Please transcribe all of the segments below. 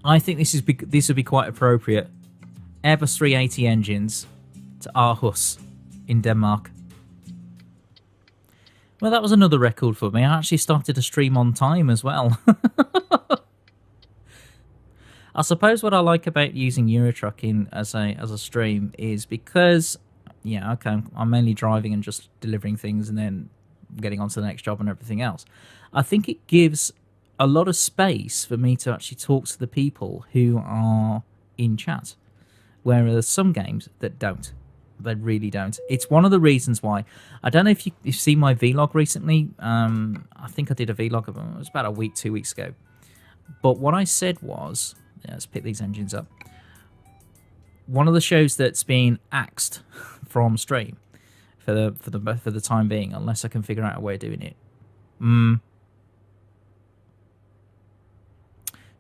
I think this would be quite appropriate. Airbus 380 engines to Aarhus in Denmark. Well, that was another record for me. I actually started to stream on time as well. I suppose what I like about using Eurotruck as a stream is because, yeah, okay, I'm mainly driving and just delivering things and then getting on to the next job and everything else. I think it gives a lot of space for me to actually talk to the people who are in chat, whereas some games that don't. They really don't. It's one of the reasons why. I don't know if you've seen my vlog recently. I think I did a vlog of it. It was about a week, 2 weeks ago. But what I said was, let's pick these engines up. One of the shows that's been axed from stream for the time being, unless I can figure out a way of doing it.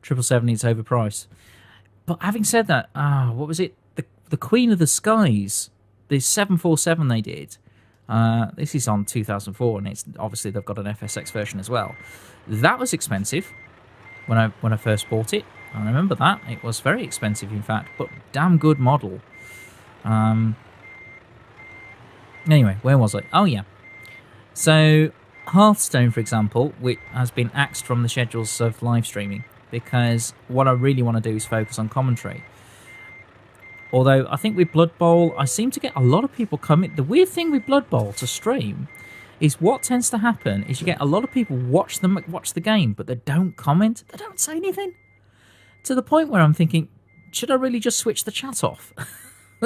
777, it's overpriced. But having said that, what was it? The Queen of the Skies. The 747 they did. This is on 2004, and it's obviously they've got an FSX version as well. That was expensive when I first bought it. I remember that. It was very expensive, in fact, but damn good model. Anyway, where was I? Oh, yeah. So, Hearthstone, for example, which has been axed from the schedules of live streaming, because what I really want to do is focus on commentary. Although, I think with Blood Bowl, I seem to get a lot of people coming. The weird thing with Blood Bowl to stream is what tends to happen is you get a lot of people watch the game, but they don't comment. They don't say anything. To the point where I'm thinking, should I really just switch the chat off?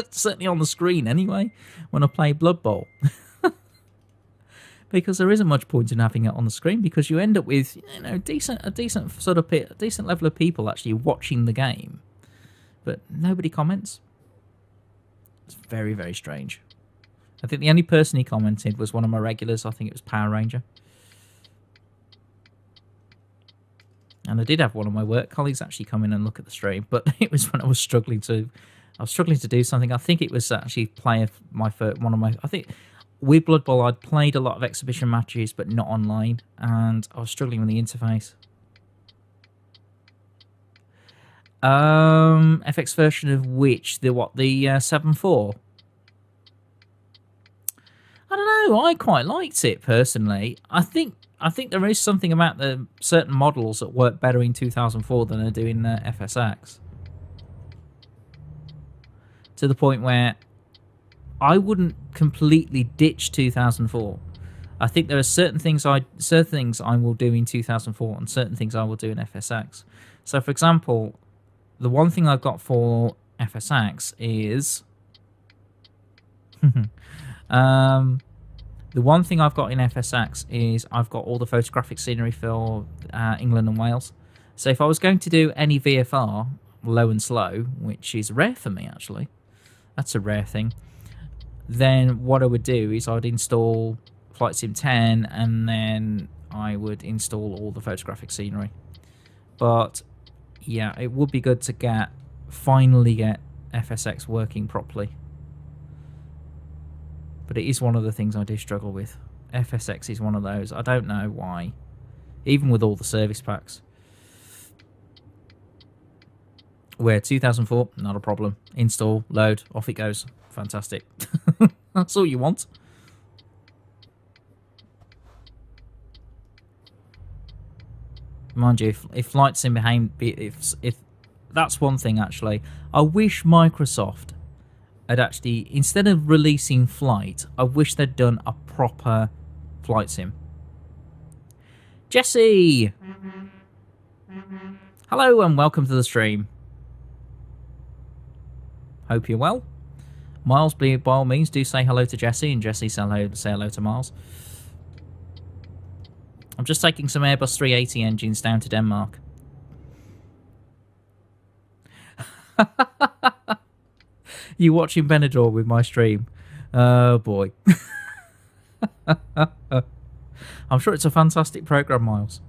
Certainly on the screen anyway, when I play Blood Bowl. Because there isn't much point in having it on the screen, because you end up with, you know, a decent level of people actually watching the game, but nobody comments. It's very, very strange. I think the only person he commented was one of my regulars. I think it was Power Ranger. And I did have one of my work colleagues actually come in and look at the stream, but it was when I was struggling to do something. I think it was actually I think with Blood Bowl, I'd played a lot of exhibition matches, but not online, and I was struggling with the interface. FX version of which? The 7.4? I don't know. I quite liked it personally. I think there is something about the certain models that work better in 2004 than they do in FSX. To the point where I wouldn't completely ditch 2004. I think there are certain things I will do in 2004 and certain things I will do in FSX. So, for example, the one thing I've got for FSX is the one thing I've got in FSX is I've got all the photographic scenery for England and Wales. So if I was going to do any VFR, low and slow, which is rare for me actually, that's a rare thing, then what I would do is I'd install Flight Sim 10 and then I would install all the photographic scenery. But yeah, it would be good to finally get FSX working properly. But it is one of the things I do struggle with. FSX is one of those. I don't know why. Even with all the service packs. Where 2004, not a problem. Install, load, off it goes. Fantastic. That's all you want. Mind you, if Flight Sim behind, if that's one thing actually, I wish Microsoft had actually, instead of releasing Flight, I wish they'd done a proper Flight Sim. Jesse! Hello and welcome to the stream. Hope you're well. Miles, by all means, do say hello to Jesse, and Jesse say hello to Miles. I'm just taking some Airbus 380 engines down to Denmark. You watching Benidorm with my stream? Oh boy. I'm sure it's a fantastic program, Miles.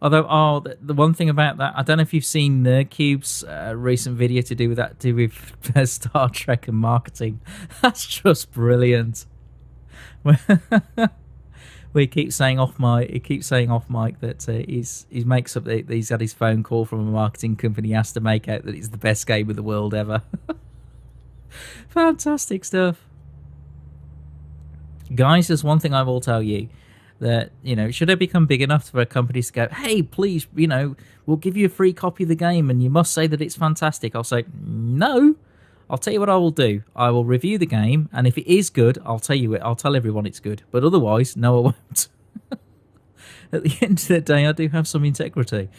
Although, the one thing about that, I don't know if you've seen Nerdcube's recent video to do with Star Trek and marketing. That's just brilliant. he keeps saying off mic. He keeps saying off mic that he makes up that he's had his phone call from a marketing company. He has to make out that it's the best game in the world ever. Fantastic stuff, guys. There's one thing I will tell you, that should it become big enough for companies to go, hey, please, we'll give you a free copy of the game, and you must say that it's fantastic. I'll say no. I'll tell you what I will do. I will review the game, and if it is good, I'll tell you it. I'll tell everyone it's good. But otherwise, no, I won't. At the end of the day, I do have some integrity.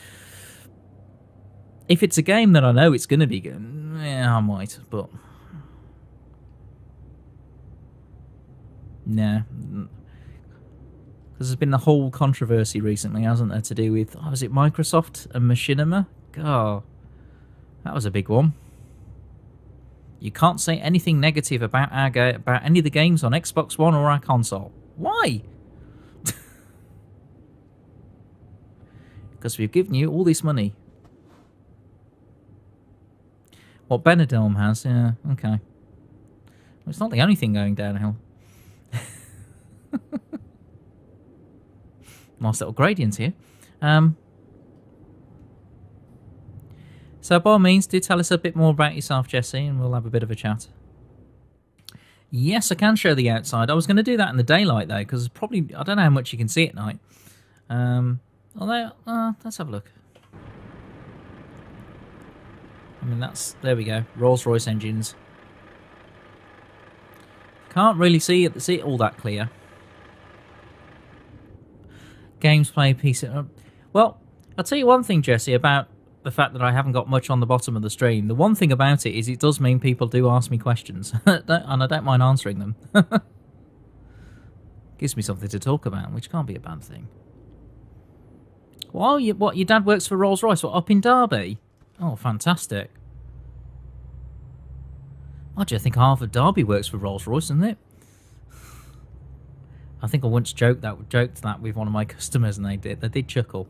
If it's a game that I know it's going to be good, yeah, I might. But nah, because there's been the whole controversy recently, hasn't there, to do with was it Microsoft and Machinima? God, that was a big one. You can't say anything negative about about any of the games on Xbox One or our console. Why? Because we've given you all this money. What Benidorm has, yeah, okay. Well, it's not the only thing going downhill. Nice little gradient here. So by all means, do tell us a bit more about yourself, Jesse, and we'll have a bit of a chat. Yes, I can show the outside. I was going to do that in the daylight, though, because probably I don't know how much you can see at night. Although, let's have a look. I mean, there we go. Rolls-Royce engines. Can't really see it all that clear. Games play PC. Well, I'll tell you one thing, Jesse, about the fact that I haven't got much on the bottom of the stream. The one thing about it is it does mean people do ask me questions, and I don't mind answering them. Gives me something to talk about, which can't be a bad thing. Well, your dad works for Rolls-Royce, up in Derby? Oh, fantastic. I think half of Derby works for Rolls-Royce, isn't it? I think I once joked that with one of my customers, and they did chuckle.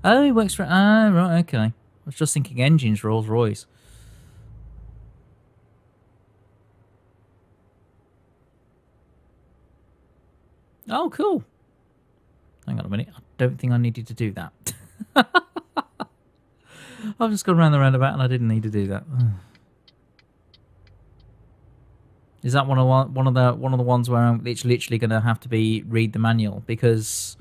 Oh, he works for... Ah, right, okay. I was just thinking engines, Rolls-Royce. Oh, cool. Hang on a minute. I don't think I needed to do that. I've just gone round the roundabout and I didn't need to do that. Is that one of the ones where I'm literally going to have to read the manual? Because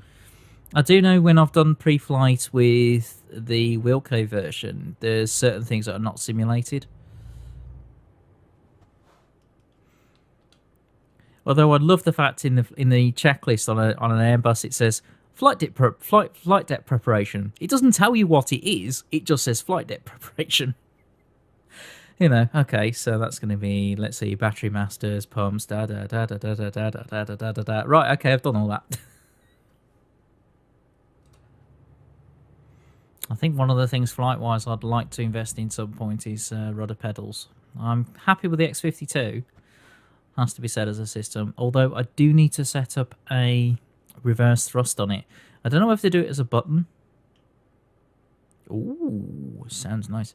I do know when I've done pre-flight with the Wilco version, there's certain things that are not simulated. Although I love the fact in the checklist on an Airbus it says flight deck preparation. It doesn't tell you what it is. It just says flight deck preparation. Okay, so that's going to be, let's see, battery masters, pumps, da da da da da da da da da da da da. Right, okay, I've done all that. I think one of the things flight-wise I'd like to invest in some point is rudder pedals. I'm happy with the X52. Has to be said as a system. Although I do need to set up a reverse thrust on it. I don't know if they do it as a button. Ooh, sounds nice.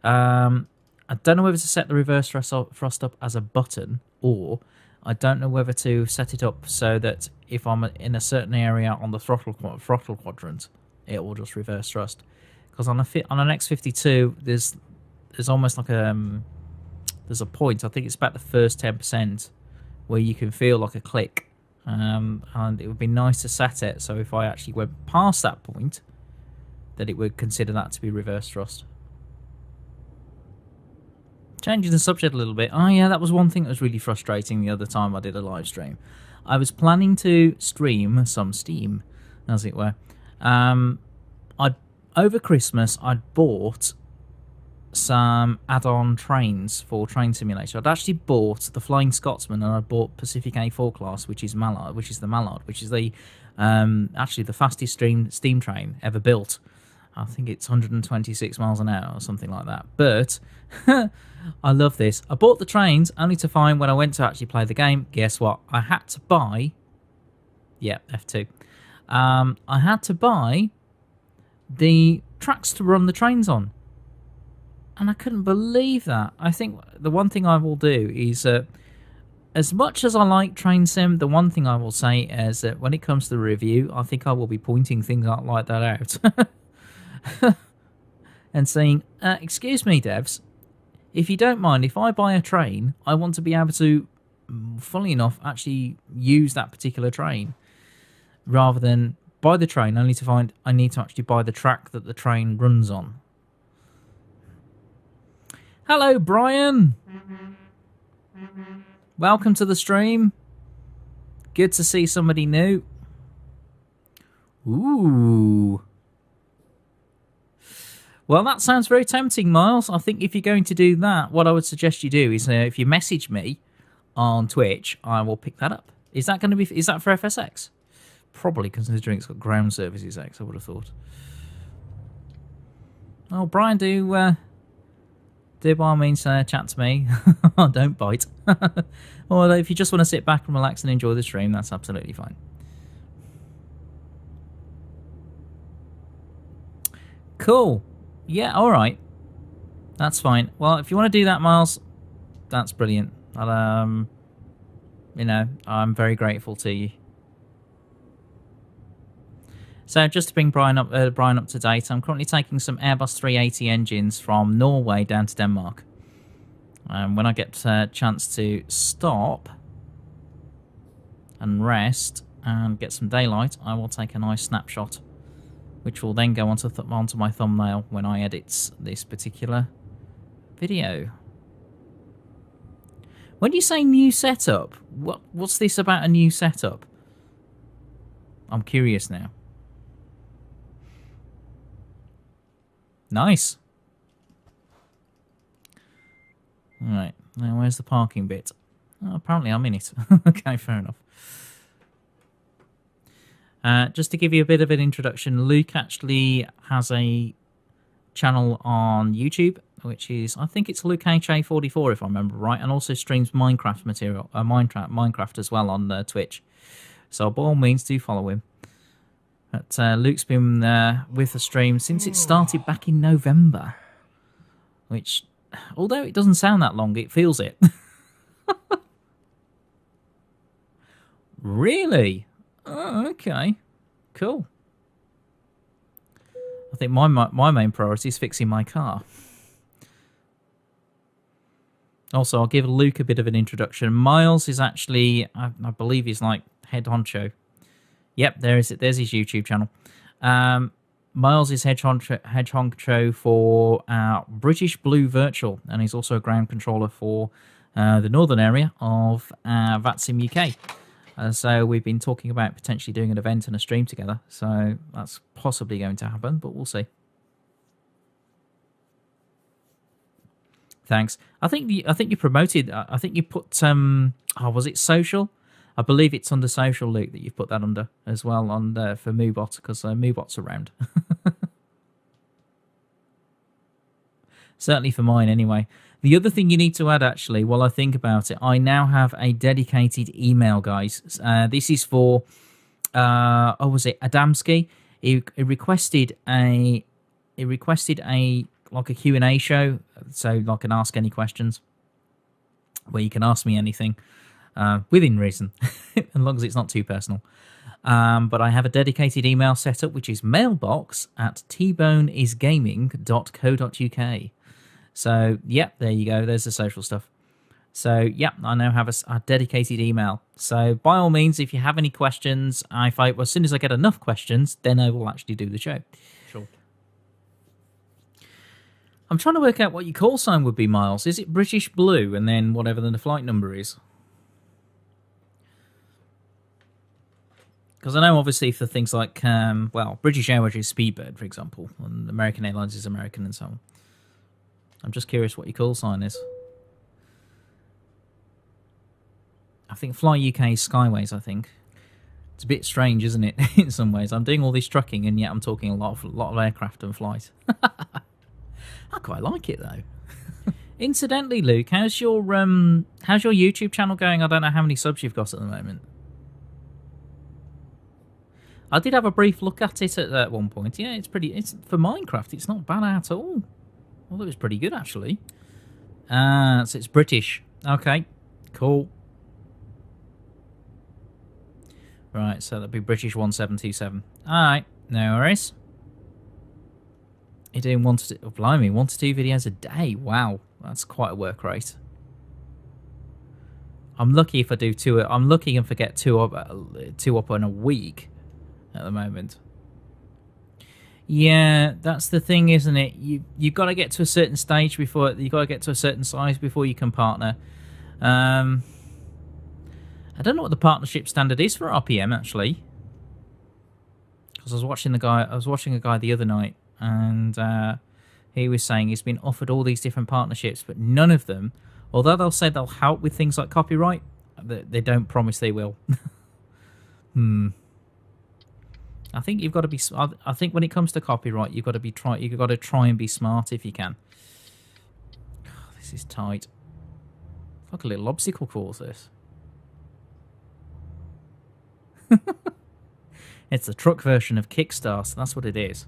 I don't know whether to set the reverse thrust up as a button, or I don't know whether to set it up so that if I'm in a certain area on the throttle quadrant, it will just reverse thrust. Because on an X52, there's almost like there's a point. I think it's about the first 10% where you can feel like a click, and it would be nice to set it so if I actually went past that point, that it would consider that to be reverse thrust. Changing the subject a little bit. Oh yeah, that was one thing that was really frustrating the other time I did a live stream. I was planning to stream some Steam, as it were. Over Christmas, I'd bought some add-on trains for Train Simulator. I'd actually bought the Flying Scotsman, and I bought Pacific A4 class, which is the Mallard, which is the actually the fastest steam train ever built. I think it's 126 miles an hour or something like that. But I love this. I bought the trains only to find when I went to actually play the game, guess what? I had to buy... Yeah, F2. I had to buy the tracks to run the trains on. And I couldn't believe that. I think the one thing I will do is... as much as I like Train Sim, the one thing I will say is that when it comes to the review, I think I will be pointing things out like that out. And saying, excuse me, devs, if you don't mind, if I buy a train, I want to be able to, funnily enough, actually use that particular train, rather than buy the train only to find I need to actually buy the track that the train runs on. Hello, Brian! Welcome to the stream. Good to see somebody new. Ooh. Well, that sounds very tempting, Miles. I think if you're going to do that, what I would suggest you do is if you message me on Twitch, I will pick that up. Is that going to be? Is that for FSX? Probably, considering it's got ground services X, I would have thought. Oh, Brian, do by all means chat to me. Don't bite. Or if you just want to sit back and relax and enjoy the stream, that's absolutely fine. Cool. Yeah, all right. That's fine. Well, if you want to do that, Miles, that's brilliant. I'll, you know, I'm very grateful to you. So just to bring Brian up to date, I'm currently taking some Airbus 380 engines from Norway down to Denmark. When I get a chance to stop and rest and get some daylight, I will take a nice snapshot, which will then go onto my thumbnail when I edit this particular video. When you say new setup, what's this about a new setup? I'm curious now. Nice. Alright, now where's the parking bit? Oh, apparently I'm in it. Okay, fair enough. Just to give you a bit of an introduction, Luke actually has a channel on YouTube, which is, I think it's Luke HA44 if I remember right, and also streams Minecraft material, Minecraft as well on Twitch. So by all means, do follow him. But Luke's been with the stream since it started back in November, which, although it doesn't sound that long, it feels it. Really? Oh, okay. Cool. I think my main priority is fixing my car. Also, I'll give Luke a bit of an introduction. Miles is actually, I believe he's like head honcho. Yep, there's his YouTube channel. Miles is head honcho for British Blue Virtual, and he's also a ground controller for the northern area of VATSIM UK. So we've been talking about potentially doing an event and a stream together. So that's possibly going to happen, but we'll see. Thanks. I think you promoted. I think you put. Oh, was it social? I believe it's under social, Luke, that you've put that under as well on for Moobot, because Moobot's around. Certainly for mine, anyway. The other thing you need to add, actually, while I think about it, I now have a dedicated email, guys. This is for, was it Adamski? He requested a like a Q&A show, so like an Ask Any Questions, where you can ask me anything within reason, as long as it's not too personal. But I have a dedicated email set up, which is mailbox@TboneIsGaming.co.uk. So, yep, there you go. There's the social stuff. So, yep, I now have a dedicated email. So, by all means, if you have any questions, as soon as I get enough questions, then I will actually do the show. Sure. I'm trying to work out what your call sign would be, Miles. Is it British Blue and then whatever the flight number is? Because I know, obviously, for things like, British Airways is Speedbird, for example, and American Airlines is American and so on. I'm just curious what your call sign is. I think Fly UK is Skyways, I think. It's a bit strange, isn't it, in some ways? I'm doing all this trucking, and yet I'm talking a lot of aircraft and flight. I quite like it, though. Incidentally, Luke, how's your YouTube channel going? I don't know how many subs you've got at the moment. I did have a brief look at it at one point. Yeah, it's for Minecraft, it's not bad at all. Well, it was pretty good, actually. So it's British. Okay, cool. Right, so that'd be British 1727. Alright, no worries. You're doing 1 to 2, oh, blimey, 1 to 2 videos a day. Wow, that's quite a work rate. I'm lucky if I do 2. I'm lucky if I get 2 up in a week at the moment. Yeah, that's the thing, isn't it? You've got to get to a certain stage before you got to get to a certain size before you can partner. I don't know what the partnership standard is for RPM actually, because I was watching a guy the other night, and he was saying he's been offered all these different partnerships, but none of them, although they'll say they'll help with things like copyright, they don't promise they will. I think you've got to be. I think when it comes to copyright, you've got to try and be smart if you can. Oh, this is tight. It's like a little obstacle course. This. It's the truck version of Kickstart. That's what it is.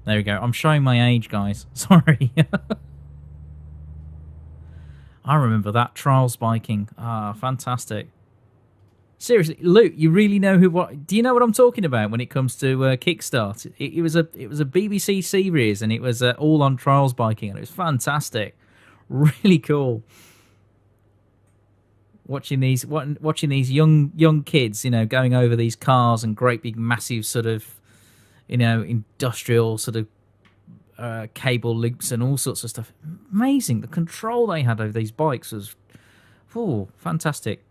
There we go. I'm showing my age, guys. Sorry. I remember that trials biking. Ah, fantastic. Seriously, Luke, you really know do you know what I'm talking about when it comes to Kickstart? It was a BBC series, and it was all on trials biking, and it was fantastic, really cool. Watching these young kids, going over these cars and great big massive sort of, industrial sort of cable loops and all sorts of stuff. Amazing. The control they had over these bikes was, fantastic.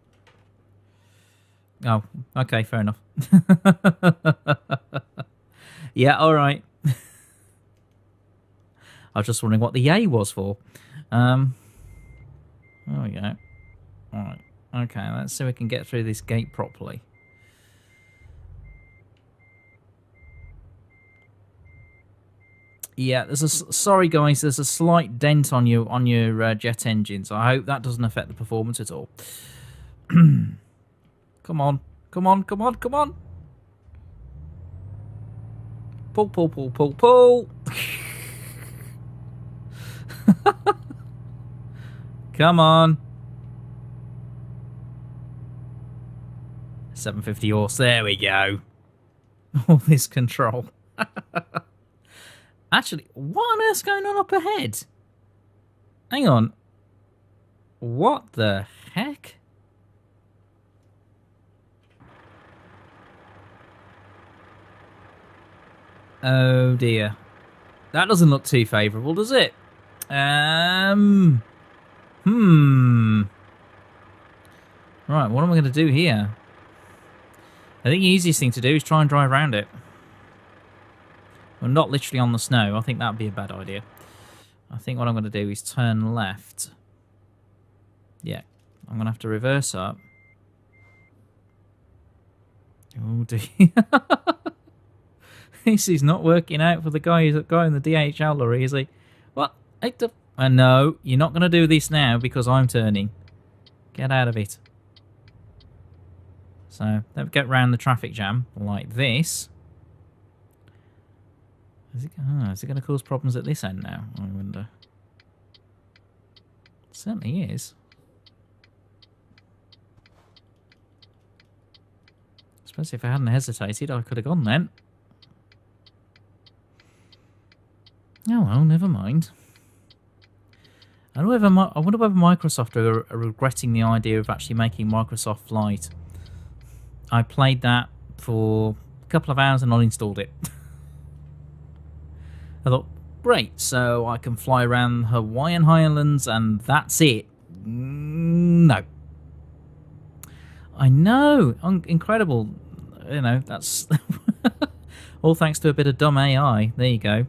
Oh, okay, fair enough. Yeah, all right. I was just wondering what the A was for. There we go. All right. Okay, let's see if we can get through this gate properly. Yeah, sorry guys, there's a slight dent on your jet engines. I hope that doesn't affect the performance at all. Come on, come on, come on, come on. Pull, pull, pull, pull, pull. Come on. 750 horse, there we go. All this control. Actually, what on earth's going on up ahead? Hang on. What the heck? Oh dear. That doesn't look too favourable, does it? Right, what am I going to do here? I think the easiest thing to do is try and drive around it. Well, not literally on the snow. I think that would be a bad idea. I think what I'm going to do is turn left. Yeah, I'm going to have to reverse up. Oh dear. This is not working out for the guy in the DHL lorry, is he? What? No, you're not going to do this now because I'm turning. Get out of it. So, don't get round the traffic jam like this. Is it going to cause problems at this end now? I wonder. It certainly is. I suppose if I hadn't hesitated, I could have gone then. Oh well, never mind. I wonder whether Microsoft are regretting the idea of actually making Microsoft Flight. I played that for a couple of hours and uninstalled it. I thought, great, so I can fly around Hawaiian Islands and that's it. No. I know, incredible. That's all thanks to a bit of dumb AI. There you go.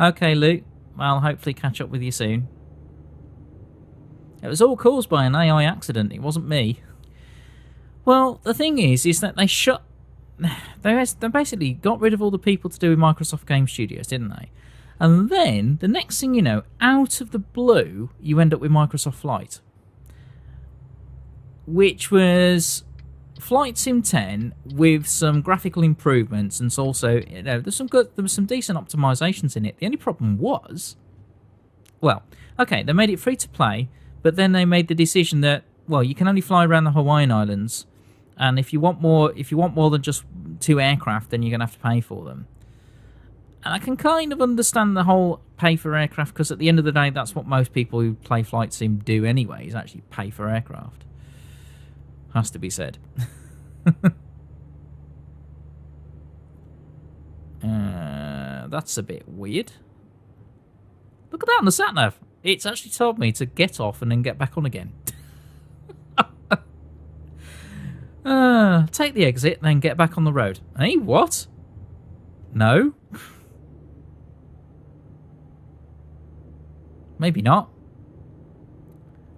Okay, Luke. I'll hopefully catch up with you soon. It was all caused by an AI accident. It wasn't me. Well, the thing is that they basically got rid of all the people to do with Microsoft Game Studios, didn't they? And then, the next thing you know, out of the blue, you end up with Microsoft Flight. Which was Flight Sim 10 with some graphical improvements, and also, there was some decent optimizations in it. The only problem was, well, okay, they made it free to play, but then they made the decision that well, you can only fly around the Hawaiian Islands, and if you want more than just 2 aircraft, then you're gonna have to pay for them. And I can kind of understand the whole pay for aircraft, because at the end of the day, that's what most people who play flight sim do anyway, is actually pay for aircraft. Has to be said. That's a bit weird. Look at that on the sat-nav. It's actually told me to get off and then get back on again. Take the exit, then get back on the road. Hey, what? No? Maybe not.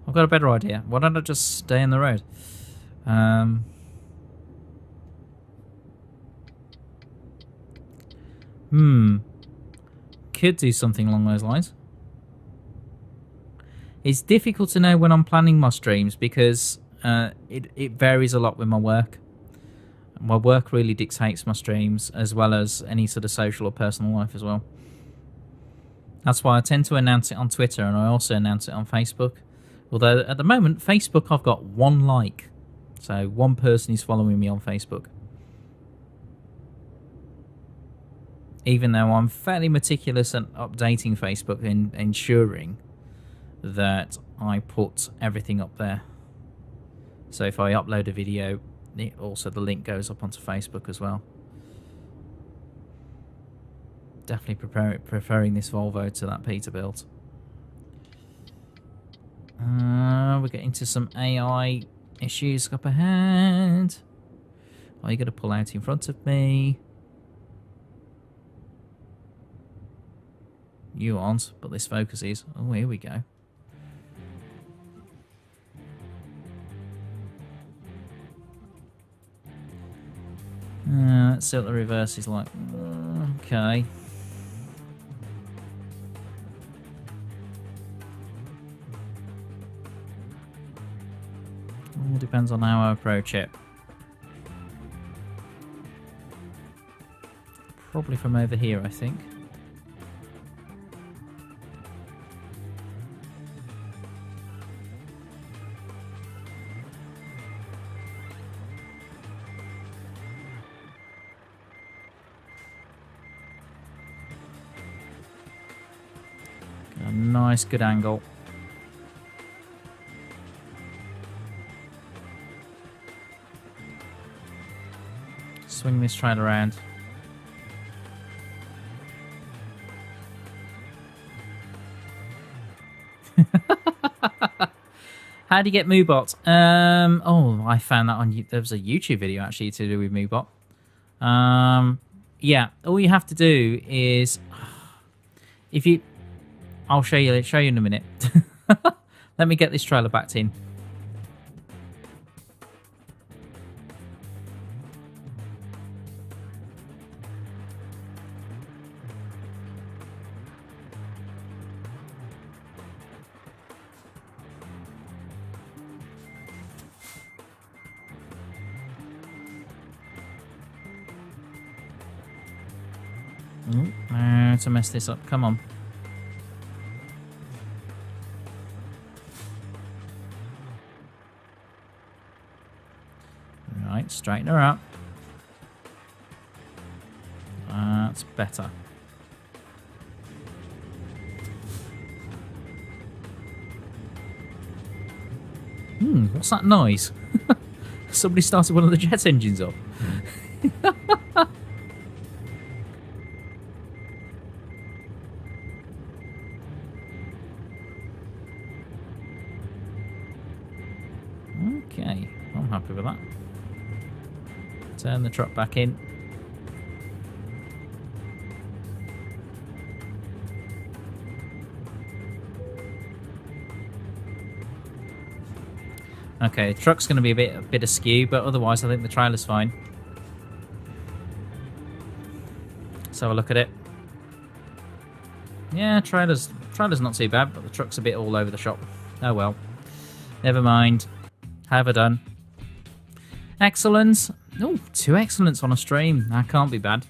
I've got a better idea. Why don't I just stay in the road? Could do something along those lines. It's difficult to know when I'm planning my streams because it varies a lot with my work. My work really dictates my streams, as well as any sort of social or personal life as well. That's why I tend to announce it on Twitter, and I also announce it on Facebook. Although at the moment, Facebook, I've got 1 like. So 1 person is following me on Facebook. Even though I'm fairly meticulous at updating Facebook and ensuring that I put everything up there. So if I upload a video, also the link goes up onto Facebook as well. Definitely preferring this Volvo to that Peterbilt. We're getting to some AI issues up ahead. Are you going to pull out in front of me? You aren't, but this focus is. Oh, here we go. Let's see what the reverse is like. Okay. All depends on how I approach it. Probably from over here, I think. Got a nice, good angle. Swing this trailer around. How do you get Moobot? Oh, I found that on. There was a YouTube video actually to do with Moobot. Yeah, all you have to do is, if you, I'll show you in a minute. Let me get this trailer backed in. To mess this up, come on. Right, straighten her up. That's better. What's that noise? Somebody started one of the jet engines up. Okay, I'm happy with that. Turn the truck back in. Okay, the truck's going to be a bit askew, but otherwise I think the trailer's fine. Let's have a look at it. Yeah, trailer's not too bad, but the truck's a bit all over the shop. Oh well. Never mind. How have I done? Excellence. Oh, 2 excellence on a stream. That can't be bad.